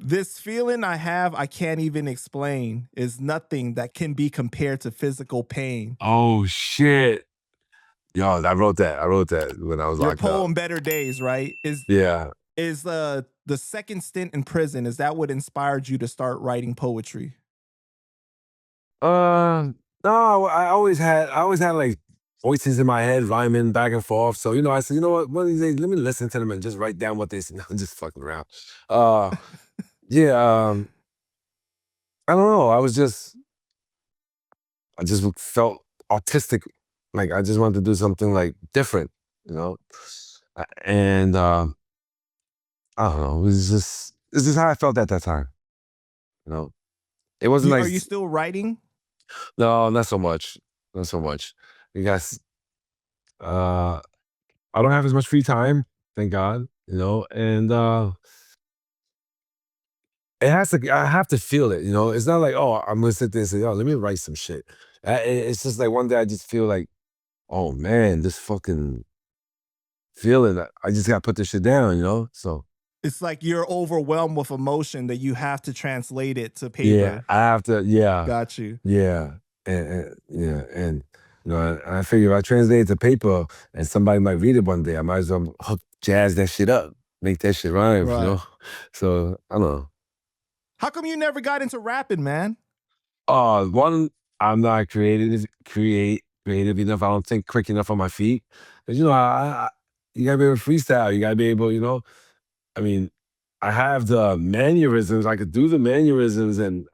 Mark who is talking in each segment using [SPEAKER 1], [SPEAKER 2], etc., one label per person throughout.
[SPEAKER 1] This feeling I have, I can't even explain, is nothing that can be compared to physical pain.
[SPEAKER 2] Oh shit. Yo, I wrote that. I wrote that when I was
[SPEAKER 1] Your
[SPEAKER 2] locked up.
[SPEAKER 1] poem Better Days, right?
[SPEAKER 2] Yeah.
[SPEAKER 1] Is the second stint in prison, is that what inspired you to start writing poetry?
[SPEAKER 2] No, I always had like voices in my head rhyming back and forth. So, I said, you know what, one of these days, let me listen to them and just write down what they said. No, I'm just fucking around. Uh yeah, I don't know. I just felt autistic. Like I just wanted to do something like different, you know? And I don't know, it's just how I felt at that time, you know? It wasn't like
[SPEAKER 1] Are you still writing?
[SPEAKER 2] no, not so much. Not so much. You guys uh I don't have as much free time, thank God, and I have to feel it, It's not like, oh, I'm gonna sit there and say, oh, let me write some shit. It's just like one day I just feel like, oh man, this fucking feeling, I just gotta put this shit down, So
[SPEAKER 1] It's like you're overwhelmed with emotion that you have to translate it to
[SPEAKER 2] yeah,
[SPEAKER 1] paper.
[SPEAKER 2] I have to, yeah,
[SPEAKER 1] Got you.
[SPEAKER 2] yeah, yeah, and I figure if I translate it to paper and somebody might read it one day, I might as well jazz that shit up, make that shit rhyme.
[SPEAKER 1] Right.
[SPEAKER 2] So I don't know.
[SPEAKER 1] How come you never got into rapping, man?
[SPEAKER 2] One, I'm not creative enough. I don't think quick enough on my feet. 'Cause, you gotta be able to freestyle. You gotta be able, I mean, I have the mannerisms. I could do the mannerisms, and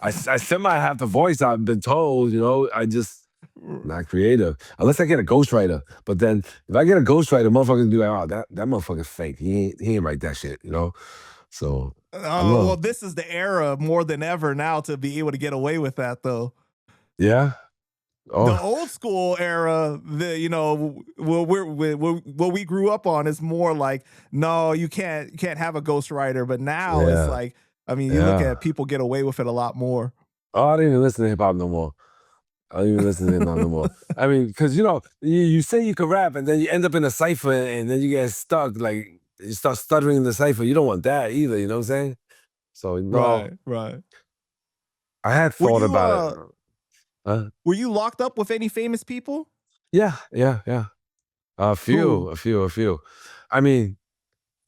[SPEAKER 2] I semi have the voice. I've been told, I just not creative unless I get a ghostwriter. But then if I get a ghostwriter, motherfuckers be like, oh, that motherfucker's fake. He ain't write that shit. So I don't
[SPEAKER 1] Oh, well,
[SPEAKER 2] know.
[SPEAKER 1] this is the era more than ever now to be able to get away with that, though.
[SPEAKER 2] Yeah.
[SPEAKER 1] The
[SPEAKER 2] Oh,
[SPEAKER 1] old school era, what we grew up on is more like, no, you can't have a ghostwriter. But now it's
[SPEAKER 2] yeah,
[SPEAKER 1] like, I mean, you look
[SPEAKER 2] yeah.
[SPEAKER 1] at people get away with it a lot more.
[SPEAKER 2] Oh, I don't even listen to hip hop no more. I don't even listen to hip hop no more. I mean, because you say you can rap and then you end up in a cipher and then you get stuck. Like you start stuttering in the cipher. You don't want that either. You know what I'm saying? So no,
[SPEAKER 1] Right, right.
[SPEAKER 2] I had
[SPEAKER 1] Were
[SPEAKER 2] thought
[SPEAKER 1] you
[SPEAKER 2] about it.
[SPEAKER 1] uh
[SPEAKER 2] Huh?
[SPEAKER 1] were you locked up with any famous people?
[SPEAKER 2] Yeah, yeah, yeah. A few,
[SPEAKER 1] Who?
[SPEAKER 2] a few, a few. I mean,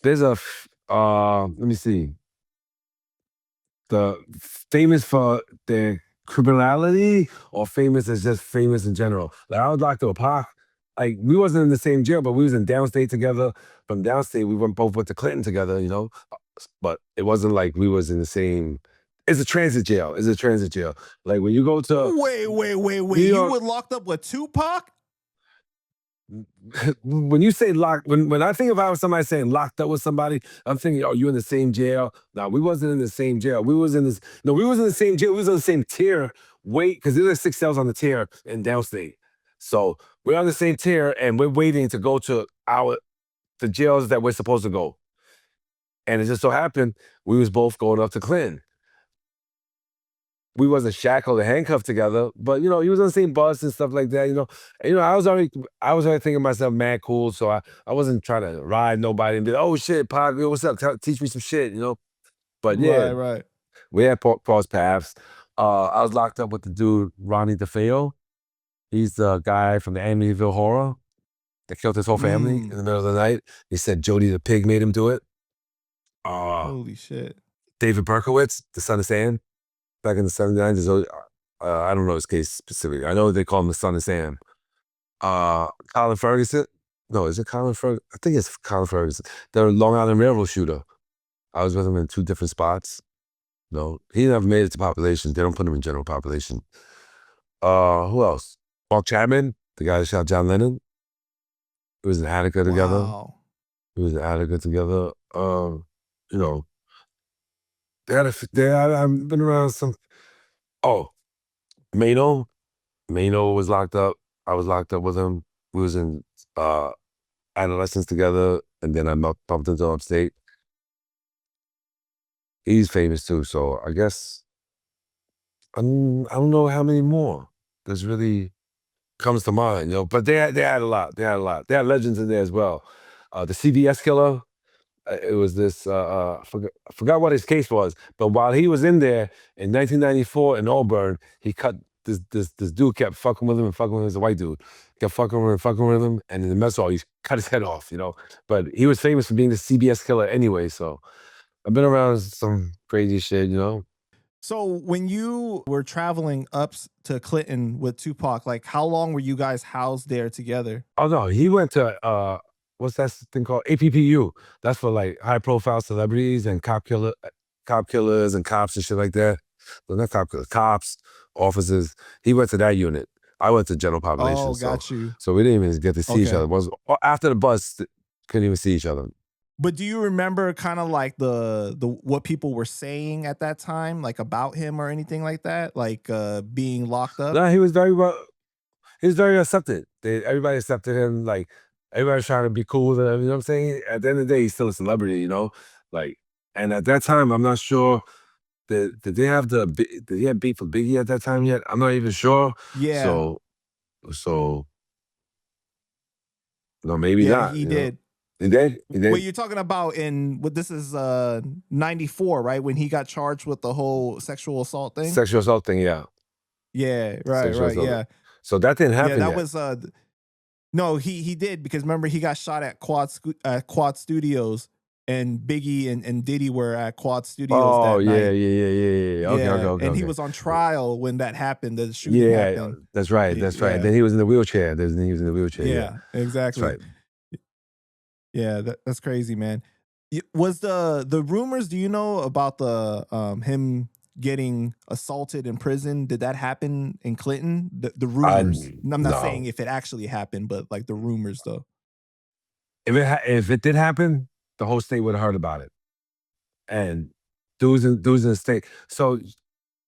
[SPEAKER 2] let me see. The famous for their criminality or famous as just famous in general. Like I was locked up. Pac, like we wasn't in the same jail, but we was in downstate together. From downstate, we both went to Clinton together. But it wasn't like we was in the same. It's a transit jail. It's a transit jail. Like when you go to
[SPEAKER 1] Wait, wait, wait,
[SPEAKER 2] New
[SPEAKER 1] wait. You
[SPEAKER 2] York,
[SPEAKER 1] were locked up with Tupac?
[SPEAKER 2] when you say locked, when I think about somebody saying locked up with somebody, I'm thinking, oh, you in the same jail? No, we wasn't in the same jail. We was in this. No, we was in the same jail. We was on the same tier. Wait, because there's like 6 cells on the tier in downstate. So we're on the same tier, and we're waiting to go to the jails that we're supposed to go. And it just so happened we was both going up to Clinton. We wasn't shackled or handcuffed together, but he was on the same bus and stuff like that. I was already thinking myself mad cool, so I wasn't trying to ride nobody and be like, oh shit, Pac, yo, what's up? Teach me some shit. But yeah,
[SPEAKER 1] Right, right.
[SPEAKER 2] we had crossed paths. I was locked up with the dude Ronnie DeFeo. He's the guy from the Amityville Horror that killed his whole family in
[SPEAKER 1] Mm,
[SPEAKER 2] the middle of the night. He said Jody the pig made him do it. Uh,
[SPEAKER 1] holy shit.
[SPEAKER 2] David Berkowitz, the son of Sam. Back in the 79s. I don't know his case specifically. I know they call him the son of Sam. Colin Ferguson. No, is it Colin Ferguson? I think it's Colin Ferguson. The Long Island Railroad shooter. I was with him in 2 different spots. No, he never made it to population. They don't put him in general population. Who else? Mark Chapman, the guy that shot John Lennon. We was in Attica together.
[SPEAKER 1] Wow.
[SPEAKER 2] We was in Attica together. You know, I've been around some. Oh, Maino. Maino was locked up. I was locked up with him. We was in uh, adolescence together, and then I bumped into him upstate. He's famous too, so I guess I don't know how many more. There's really comes to mind. But they had a lot. They had a lot. They had legends in there as well. The CBS killer. it was this I forgot what his case was, but while he was in there in 1994 in Auburn, he cut this dude kept fucking with him and fucking with him. He's a white dude, kept fucking with him, and in the mess hall he cut his head off. But he was famous for being the CBS killer anyway. So I've been around some crazy shit.
[SPEAKER 1] So when you were traveling to Clinton with Tupac, like how long were you guys housed there together?
[SPEAKER 2] Oh no, he went to what's that thing called? APPU. That's for like high profile celebrities and cop killers and cops and shit like that. Well, not cop killers, cops, officers. He went to that unit. I went to general population.
[SPEAKER 1] Oh,
[SPEAKER 2] So
[SPEAKER 1] got you.
[SPEAKER 2] so we didn't even get to see each
[SPEAKER 1] Okay.
[SPEAKER 2] other. After the bus, couldn't even see each other.
[SPEAKER 1] But do you remember kind of like the what people were saying at that time, like about him or anything like that, like being locked up?
[SPEAKER 2] No, he was very well. He was very accepted. Everybody accepted him. Like everybody was trying to be cool with him. You know what I'm saying? At the end of the day, he's still a celebrity. Like, and at that time, I'm not sure. Did they have did he have beef with Biggie at that time yet? I'm not even sure.
[SPEAKER 1] Yeah,
[SPEAKER 2] So no, maybe
[SPEAKER 1] yeah,
[SPEAKER 2] not.
[SPEAKER 1] he did.
[SPEAKER 2] He did. He
[SPEAKER 1] What
[SPEAKER 2] did.
[SPEAKER 1] you're talking about in what this is 94, right? When he got charged with the whole sexual assault thing?
[SPEAKER 2] Sexual assault thing. Yeah,
[SPEAKER 1] Yeah, right,
[SPEAKER 2] sexual
[SPEAKER 1] right,
[SPEAKER 2] assault.
[SPEAKER 1] yeah.
[SPEAKER 2] So that didn't
[SPEAKER 1] Yeah,
[SPEAKER 2] happen
[SPEAKER 1] that
[SPEAKER 2] yet.
[SPEAKER 1] was no, he did because remember he got shot at Quad Studios and Biggie and Diddy were at Quad Studios
[SPEAKER 2] Oh
[SPEAKER 1] that
[SPEAKER 2] yeah,
[SPEAKER 1] night.
[SPEAKER 2] yeah, yeah, yeah, yeah. Okay, okay,
[SPEAKER 1] Yeah,
[SPEAKER 2] okay,
[SPEAKER 1] and he
[SPEAKER 2] okay.
[SPEAKER 1] was on trial when that happened, the shooting
[SPEAKER 2] Yeah,
[SPEAKER 1] happened.
[SPEAKER 2] that's right. That's right.
[SPEAKER 1] Yeah,
[SPEAKER 2] Then he was in the wheelchair. Then he was in the wheelchair. Yeah,
[SPEAKER 1] yeah,
[SPEAKER 2] that's
[SPEAKER 1] exactly.
[SPEAKER 2] right.
[SPEAKER 1] Yeah, that's crazy, man. Was the rumors? Do you know about the him getting assaulted in prison? Did that happen in Clinton? The
[SPEAKER 2] I
[SPEAKER 1] rumors. I'm not saying
[SPEAKER 2] no.
[SPEAKER 1] if it actually happened, but like the rumors, though.
[SPEAKER 2] If it did happen, the whole state would have heard about it. And dudes in the state. So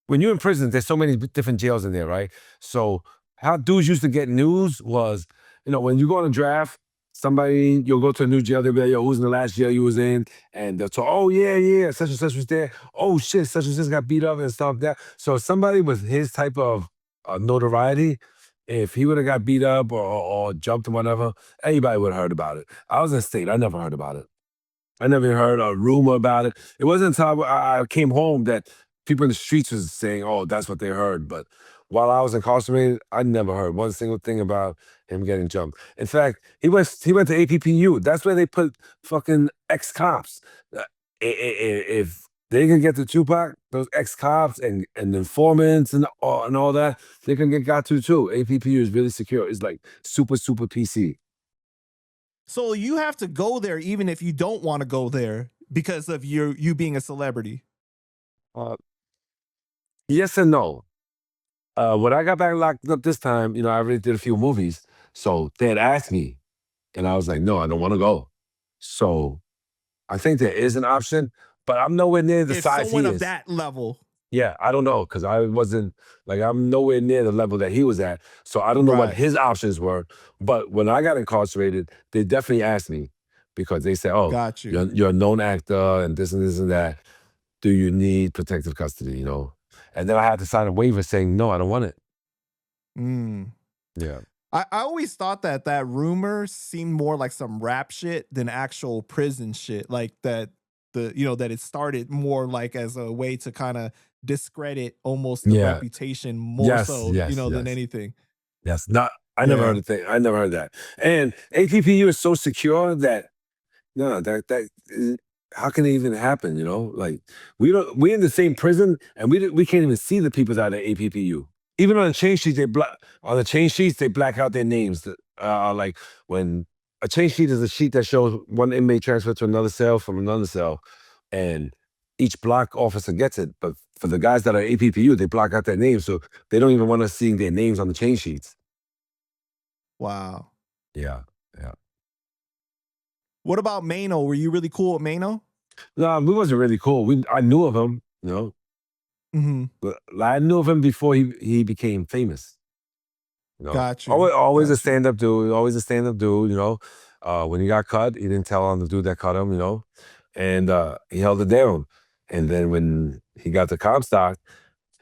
[SPEAKER 2] when you're in prison, there's so many different jails in there, right? So how dudes used to get news was, when you go on a draft, you'll go to a new jail, they'll be like, yo, who's in the last jail you was in? And they'll talk, oh, yeah, yeah, such and such was there. Oh, shit, such and such got beat up and stuff like that. So somebody with his type of notoriety, if he would have got beat up or jumped or whatever, anybody would have heard about it. I was in state, I never heard about it. I never even heard a rumor about it. It wasn't until I came home that people in the streets was saying, "Oh, that's what they heard." But while I was incarcerated, I never heard one single thing about him getting jumped. In fact, he went to APPU. That's where they put fucking ex cops. If they can get to Tupac, those ex cops and informants and all that, they can get got to too. APPU is really secure. It's like super super PC.
[SPEAKER 1] So you have to go there even if you don't want to go there because of you being a celebrity.
[SPEAKER 2] Uh, yes and no. When I got back locked up this time, I already did a few movies. So they had asked me, and I was like, no, I don't want to go. So I think there is an option, but I'm nowhere near the
[SPEAKER 1] If
[SPEAKER 2] size
[SPEAKER 1] someone
[SPEAKER 2] he
[SPEAKER 1] of
[SPEAKER 2] is.
[SPEAKER 1] that level,
[SPEAKER 2] Yeah, I don't know because I wasn't like I'm nowhere near the level that he was at. So I don't know what
[SPEAKER 1] right?
[SPEAKER 2] his options were. But when I got incarcerated, they definitely asked me because they said, "Oh,
[SPEAKER 1] Got you.
[SPEAKER 2] you're a known actor and this and that. Do you need protective custody?" And then I had to sign a waiver saying, "No, I don't want it."
[SPEAKER 1] Mm.
[SPEAKER 2] Yeah.
[SPEAKER 1] I always thought that rumor seemed more like some rap shit than actual prison shit. Like that that it started more like as a way to kind of discredit almost the
[SPEAKER 2] Yeah.
[SPEAKER 1] reputation more
[SPEAKER 2] Yes,
[SPEAKER 1] so,
[SPEAKER 2] yes,
[SPEAKER 1] than
[SPEAKER 2] yes.
[SPEAKER 1] anything.
[SPEAKER 2] Yes. Not I never heard
[SPEAKER 1] Yeah.
[SPEAKER 2] a thing. I never heard that. And APPU is so secure that no, how can it even happen, Like we're in the same prison and we can't even see the people that are at APPU. Even on the chain sheets, they black out their names. Like when a chain sheet is a sheet that shows one inmate transferred to another cell from another cell, and each block officer gets it. But for the guys that are APPU, they block out their names, so they don't even want us seeing their names on the chain sheets.
[SPEAKER 1] Wow.
[SPEAKER 2] Yeah, yeah.
[SPEAKER 1] What about Maino? Were you really cool with Maino?
[SPEAKER 2] No, we wasn't really cool. I knew of him.
[SPEAKER 1] Hmm.
[SPEAKER 2] But I knew of him before he became famous.
[SPEAKER 1] Got you.
[SPEAKER 2] Always a
[SPEAKER 1] Got you.
[SPEAKER 2] stand-up dude, always a stand-up dude. When he got cut, he didn't tell on the dude that cut him. And he held it down. And then when he got the Comstock,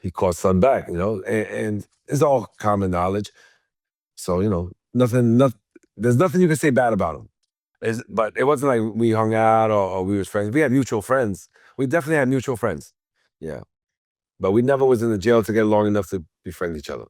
[SPEAKER 2] he caught son back. And it's all common knowledge. So, there's nothing you can say bad about him. But it wasn't like we hung out or we was friends. We had mutual friends. We definitely had mutual friends. Yeah. But we never was in the jail to get long enough to befriend each other.